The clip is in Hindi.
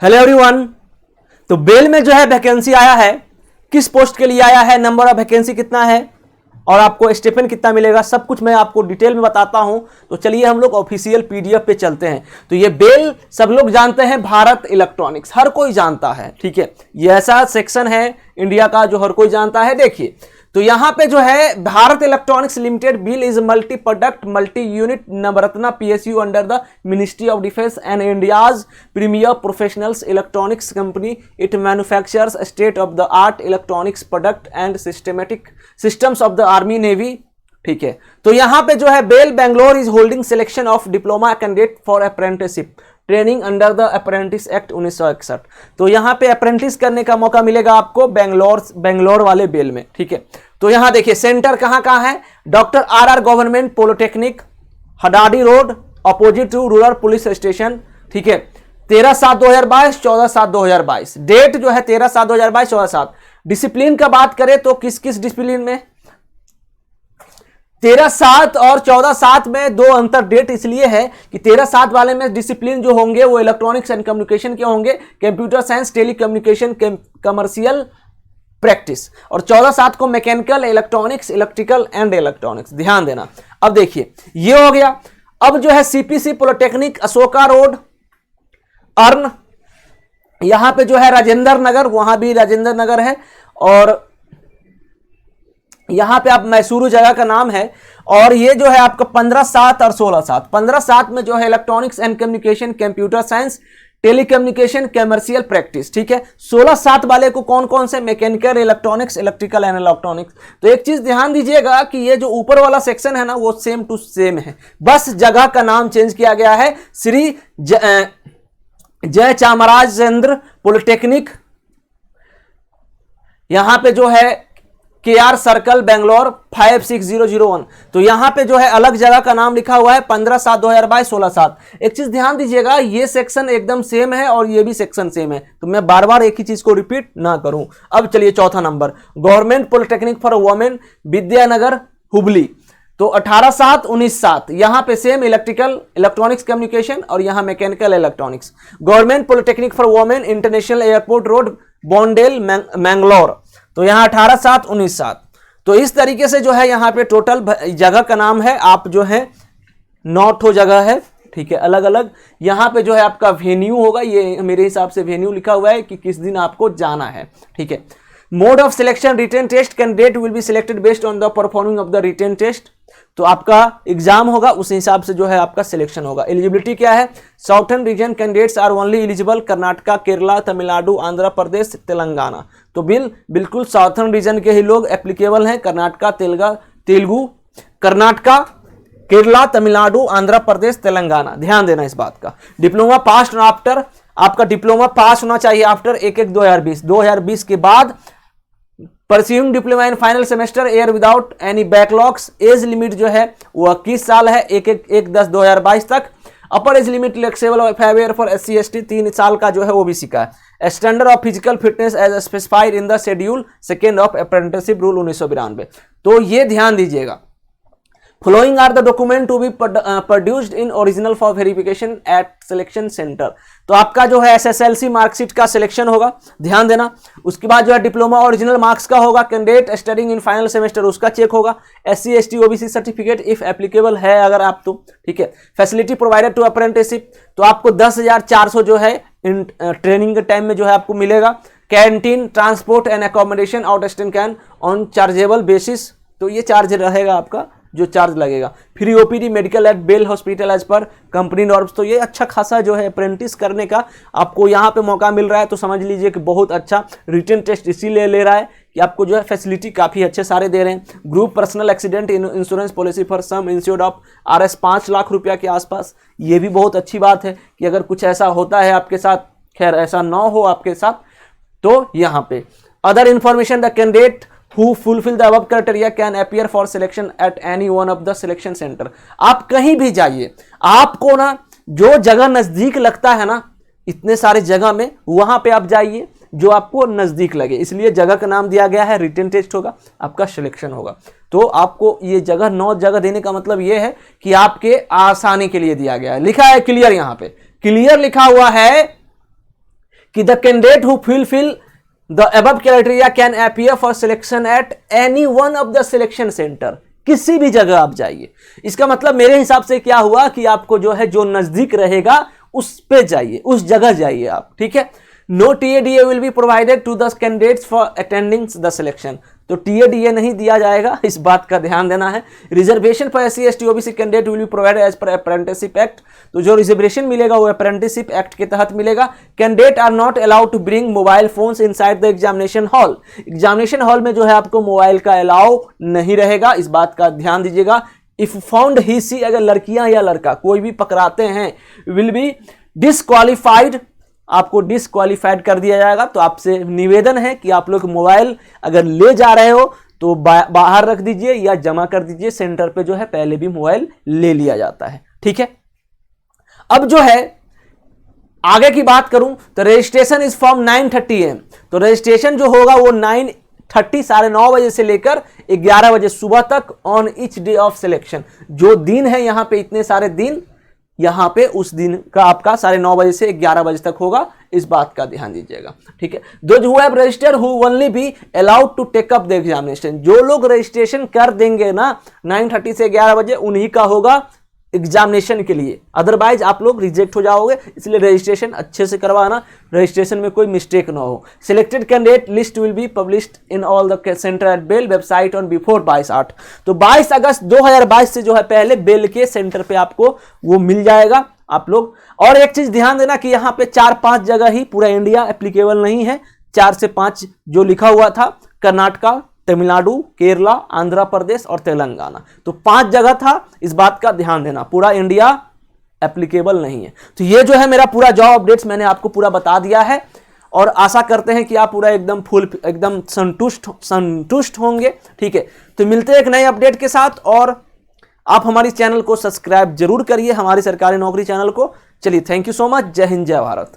Hello everyone. तो बेल में जो है वैकेंसी आया है, किस पोस्ट के लिए आया है, नंबर ऑफ वैकेंसी कितना है और आपको स्टिपेंड कितना मिलेगा, सब कुछ मैं आपको डिटेल में बताता हूं। तो चलिए हम लोग ऑफिशियल पीडीएफ पे चलते हैं। तो ये बेल सब लोग जानते हैं, भारत इलेक्ट्रॉनिक्स हर कोई जानता है, ठीक है। ये ऐसा सेक्शन है इंडिया का जो हर कोई जानता है। देखिए तो यहां पे जो है Bharat electronics limited BEL is multi product multi unit Navratna PSU under the ministry of defence and India's premier professionals electronics company. It manufactures state of the art electronics product and systematic systems of the army navy, ठीक है। तो यहां पे जो है BEL Bangalore is holding selection of diploma candidate for apprenticeship training under the apprentice act 1961। तो यहां पे अप्रेंटिस करने का मौका मिलेगा आपको बेंगलोर वाले बेल में, ठीक है। तो यहां देखिए सेंटर कहां है, doctor R government polytechnic, Hadadi road, opposite to rural police station, ठीक है। 13/7/2022, 14/7/2022 डेट जो है 13/7/2022, 14/7। डिसिप्लिन का बात करें तो किस किस डिसिप्लिन में, 13/7 और 14/7 में दो अंतर डेट इसलिए है कि 13/7 वाले में डिसिप्लिन जो होंगे वो इलेक्ट्रॉनिक्स एंड कम्युनिकेशन के होंगे, computer science, telecommunication, commercial practice, और 14/7 को mechanical, electronics, electrical and electronics. ध्यान देना। अब देखिए ये हो गया। अब जो है CPC polytechnic, Ashoka road, earn, यहां पे जो है राजेंद्र नगर, वहां भी राजेंद्र नगर है, और यहां पे आप मैसूरू जगह का नाम है। और ये जो है आपका 15/7 और 16/7। 15/7 में जो है electronics and communication, computer science, telecommunication, commercial practice, ठीक है। 16/7 वाले को कौन कौन से, mechanical, electronics, electrical and electronics. तो एक चीज ध्यान दीजिएगा कि ये जो ऊपर वाला सेक्शन है ना वो सेम टू सेम है, बस जगह का नाम चेंज किया गया है। श्री जय चामराजेंद्र पॉलिटेक्निक, यहां पे जो है KR सर्कल बेंगलोर 56001। तो यहां पे जो है अलग जगह का नाम लिखा हुआ है 15/7/2022, 16/7। एक चीज ध्यान दीजिएगा, ये सेक्शन एकदम सेम है और ये भी सेक्शन सेम है, तो मैं बार बार एक ही चीज को रिपीट ना करूं। अब चलिए चौथा number, government polytechnic for women, Vidyanagar, Hubli. तो 18/7, 19/7 यहां पे सेम इलेक्ट्रिकल, इलेक्ट्रॉनिक्स, कम्युनिकेशन, और यहां mechanical, electronics. Government polytechnic for women, international airport road, Bondel, Mangalore. तो यहां 18/7, 19/7। तो इस तरीके से जो है यहां पे टोटल जगह का नाम है, आप जो है 9 जगह है, ठीक है, अलग अलग। यहां पे जो है आपका वेन्यू होगा, ये मेरे हिसाब से वेन्यू लिखा हुआ है कि किस दिन आपको जाना है, ठीक है। Mode of selection, written test, candidate will be selected based on the performing of the written test. तो आपका एग्जाम होगा, उस हिसाब से जो है आपका सिलेक्शन होगा। एलिजिबिलिटी क्या है, southern region candidates are only eligible, Karnataka, Kerala, Tamil Nadu, Andhra Pradesh, Telangana. तो बिल्कुल साउथर्न रीजन के ही लोग एप्लीकेबल हैं, कर्नाटका, तेलुगु, कर्नाटका, केरला, तमिलनाडु, आंध्र प्रदेश, तेलंगाना। ध्यान देना इस बात का। डिप्लोमा पास आफ्टर, आपका डिप्लोमा पास होना चाहिए आफ्टर 1/1/2020 के बाद। Pursuing diploma in final semester year without any backlogs. Age limit जो है वो 21 साल है, 1/1/10/2022 तक। अपर age limit flexible 5 year for SC ST, 3 साल का जो है ओबीसी का है। Standard of physical fitness as specified in the schedule 2 of apprenticeship rule 1992। तो ये ध्यान दीजिएगा। Following are the document to be produced in original for verification at selection center। तो आपका जो है SSLC मार्कशीट का सिलेक्शन होगा, ध्यान देना। उसके बाद जो है डिप्लोमा ओरिजिनल मार्क्स का होगा, candidate studying in final semester उसका चेक होगा। SC ST OBC certificate if applicable है अगर आप, तो ठीक है। फैसिलिटी प्रोवाइडेड टू अप्रेंटिसशिप, तो आपको 10,400 जो है इन ट्रेनिंग के टाइम में जो है आपको मिलेगा। Canteen, transport and accommodation out station can on chargeable basis. तो ये चार्ज रहेगा आपका, जो चार्ज लगेगा। Free OPD medical at BEL hospital as per company norms. तो ये अच्छा खासा जो है अप्रेंटिस करने का आपको यहाँ पे मौका मिल रहा है, तो समझ लीजिए कि बहुत अच्छा। रिटन टेस्ट इसीलिए ले रहा है कि आपको जो है फैसिलिटी काफ़ी अच्छे सारे दे रहे हैं। Group personal accident insurance policy for some insured of RS 5 lakh रुपया के आसपास। ये भी बहुत अच्छी बात है कि अगर कुछ ऐसा होता है आपके साथ, खैर ऐसा ना हो आपके साथ, तो यहाँ पे other information the candidate who fulfill the above criteria can appear for selection at any one of the selection center। आप कहीं भी जाइए, आपको ना जो जगह नजदीक लगता है ना, इतने सारे जगह में, वहां पे आप जाइए जो आपको नजदीक लगे, इसलिए जगह का नाम दिया गया है। रिटन टेस्ट होगा, आपका सिलेक्शन होगा। तो आपको ये जगह 9 जगह देने का मतलब ये है कि आपके आसानी के लिए दिया गया है। लिखा है क्लियर, यहां पे क्लियर लिखा हुआ है कि the candidate who fulfil the above criteria can appear for selection at any one of the selection centre. किसी भी जगह आप जाइए। इसका मतलब मेरे हिसाब से क्या हुआ कि आपको जो है जो नजदीक रहेगा उस पे जाइए, उस जगह जाइए आप, ठीक है। No TADA will be provided to the candidates for attending the selection. तो टीएडीए नहीं दिया जाएगा, इस बात का ध्यान देना है। Reservation for SC ST OBC candidate will be provided as per apprenticeship act. तो जो रिजर्वेशन मिलेगा वो अप्रेंटिसशिप एक्ट के तहत मिलेगा। Candidate are not allowed to bring mobile phones inside the examination hall. Examination hall में जो है आपको मोबाइल का अलाउ नहीं रहेगा, इस बात का ध्यान दीजिएगा। इफ फाउंड ही सी, अगर लड़कियां या लड़का कोई भी पकड़ाते हैं, विल बी डिसक्वालीफाइड, आपको डिसक्वालीफाइड कर दिया जाएगा। तो आपसे निवेदन है कि आप लोग मोबाइल अगर ले जा रहे हो तो बाहर रख दीजिए या जमा कर दीजिए। सेंटर पे जो है पहले भी मोबाइल ले लिया जाता है, ठीक है। अब जो है आगे की बात करूं तो रजिस्ट्रेशन इज फ्रॉम 9:30 AM। तो रजिस्ट्रेशन जो होगा वो 9:30 9:30 बजे से लेकर 11 बजे सुबह तक on each day of selection. जो दिन है यहां पे इतने सारे दिन, यहां पे उस दिन का आपका 9:30 बजे से 11 बजे तक होगा, इस बात का ध्यान दीजिएगा, ठीक है। Those who have registered who only be allowed to take up the examination. जो लोग रजिस्ट्रेशन कर देंगे ना 9:30 से 11 बजे, उन्हीं का होगा एग्जामिनेशन के लिए, अदरवाइज आप लोग रिजेक्ट हो जाओगे। इसलिए रजिस्ट्रेशन अच्छे से करवाना, रजिस्ट्रेशन में कोई मिस्टेक ना हो। Selected candidate list will be published in all the centre at BEL website on before 22/8। तो 22 अगस्त 2022 से जो है पहले बेल के सेंटर पे आपको वो मिल जाएगा आप लोग। और एक चीज ध्यान देना कि यहाँ पे 4-5 जगह ही, पूरा इंडिया एप्लीकेबल नहीं है। 4 से 5 जो लिखा हुआ था, कर्नाटका, तमिलनाडु, केरला, आंध्र प्रदेश और तेलंगाना, तो 5 जगह था, इस बात का ध्यान देना। पूरा इंडिया एप्लीकेबल नहीं है। तो ये जो है मेरा पूरा जॉब अपडेट्स मैंने आपको पूरा बता दिया है, और आशा करते हैं कि आप पूरा एकदम संतुष्ट होंगे, ठीक है। तो मिलते हैं एक नए अपडेट के साथ, और आप हमारी चैनल को सब्सक्राइब जरूर करिए, हमारी सरकारी नौकरी चैनल को। चलिए, थैंक यू सो मच। जय हिंद, जय भारत।